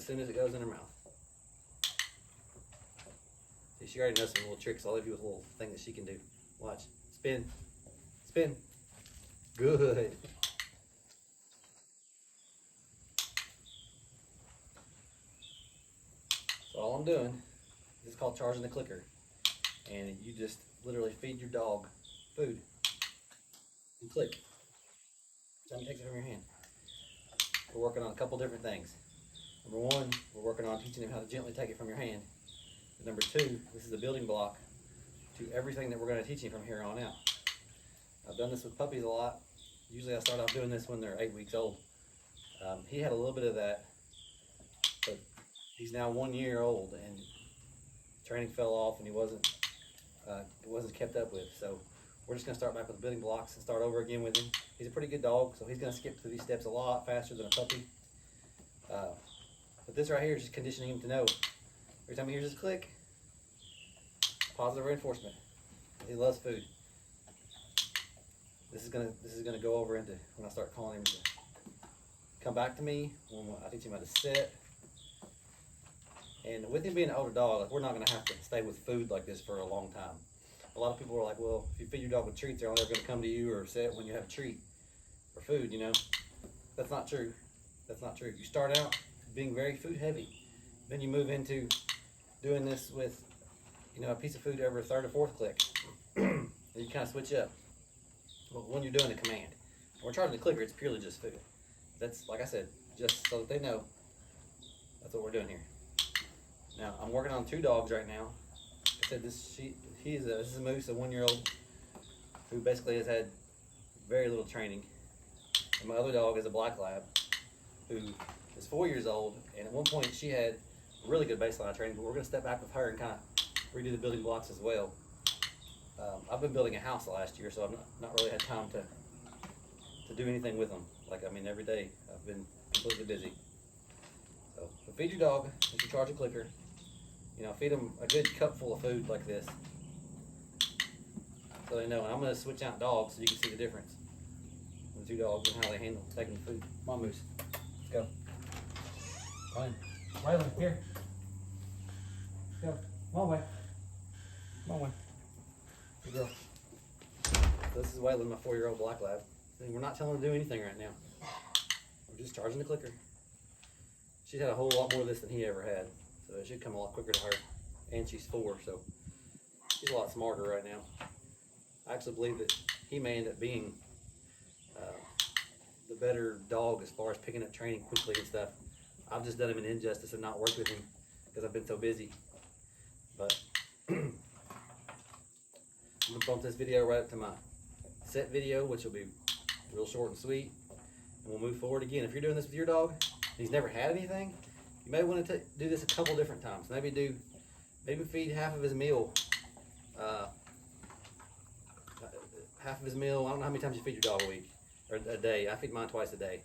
as soon as it goes in her mouth. See, she already knows some little tricks. I'll leave you with a little thing that she can do. Watch. Spin. Spin. Good. So all I'm doing, this is called charging the clicker. And you just literally feed your dog food. And click. Time takes it from your hand. We're working on a couple different things. Number one, we're working on teaching him how to gently take it from your hand. And number two, this is a building block to everything that we're going to teach him from here on out. I've done this with puppies a lot. Usually I start off doing this when they're 8 weeks old. He had a little bit of that, but he's now 1 year old and training fell off and it wasn't kept up with. So we're just going to start back with building blocks and start over again with him. He's a pretty good dog, so he's going to skip through these steps a lot faster than a puppy. But this right here is just conditioning him to know every time he hears this click, positive reinforcement. He loves food. This is gonna go over into when I start calling him to come back to me, when I teach him how to sit. And with him being an older dog, like, we're not gonna have to stay with food like this for a long time. A lot of people are like, well, if you feed your dog with treats, they're only ever gonna come to you or sit when you have a treat or food, you know. That's not true. That's not true. You start out being very food heavy. Then you move into doing this with, you know, a piece of food every third or fourth click. And you kind of switch up. But when you're doing a command, when we're charging the clicker, it's purely just food. That's, like I said, just so that they know that's what we're doing here. Now, I'm working on 2 dogs right now. I said this is a moose, a 1 year old, who basically has had very little training. And my other dog is a black lab, who is 4 years old, and at one point she had really good baseline training, but we're gonna step back with her and kind of redo the building blocks as well. I've been building a house the last year, so I've not really had time to do anything with them. Like, I mean, every day I've been completely busy. So feed your dog as you charge a clicker. You know, feed them a good cup full of food like this, so they know. And I'm gonna switch out dogs so you can see the difference. The 2 dogs and how they handle taking the food. Come on, Moose. Let's go. Fine. Waylon, here. Let's go. Come on, Way. Come on, Way. Good girl. So this is Waylon, my 4 year old black lab. And we're not telling her to do anything right now. We're just charging the clicker. She's had a whole lot more of this than he ever had. So it should come a lot quicker to her. And she's 4, so she's a lot smarter right now. I actually believe that he may end up being the better dog as far as picking up training quickly and stuff. I've just done him an injustice and not worked with him because I've been so busy. But I'm gonna bump this video right up to my set video, which will be real short and sweet, and we'll move forward again. If you're doing this with your dog and he's never had anything, you may want to do this a couple different times. Maybe feed half of his meal. Half of his meal. I don't know how many times you feed your dog a week or a day. I feed mine twice a day.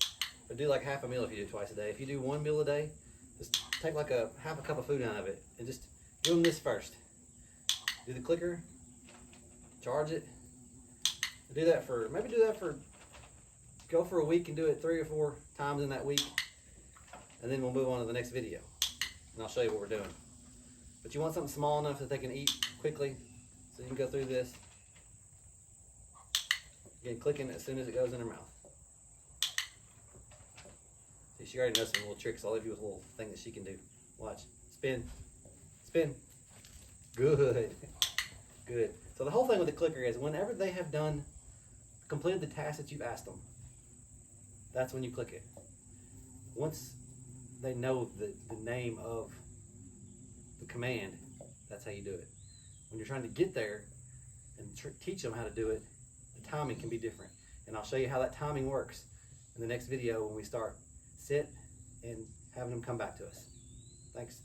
But do like half a meal if you do it twice a day. If you do 1 meal a day, just take like half a cup of food out of it and just give them this first. Do the clicker, charge it. Go for a week and do it 3 or 4 times in that week, and then we'll move on to the next video and I'll show you what we're doing. But you want something small enough that they can eat quickly, so you can go through this. Again, clicking as soon as it goes in her mouth. See, she already knows some little tricks. I'll leave you with a little thing that she can do. Watch. Spin. Spin. Good. Good. So the whole thing with the clicker is whenever they have completed the task that you've asked them, that's when you click it. Once they know the name of the command, that's how you do it. When you're trying to get there and teach them how to do it, the timing can be different. And I'll show you how that timing works in the next video when we start sit and having them come back to us. Thanks.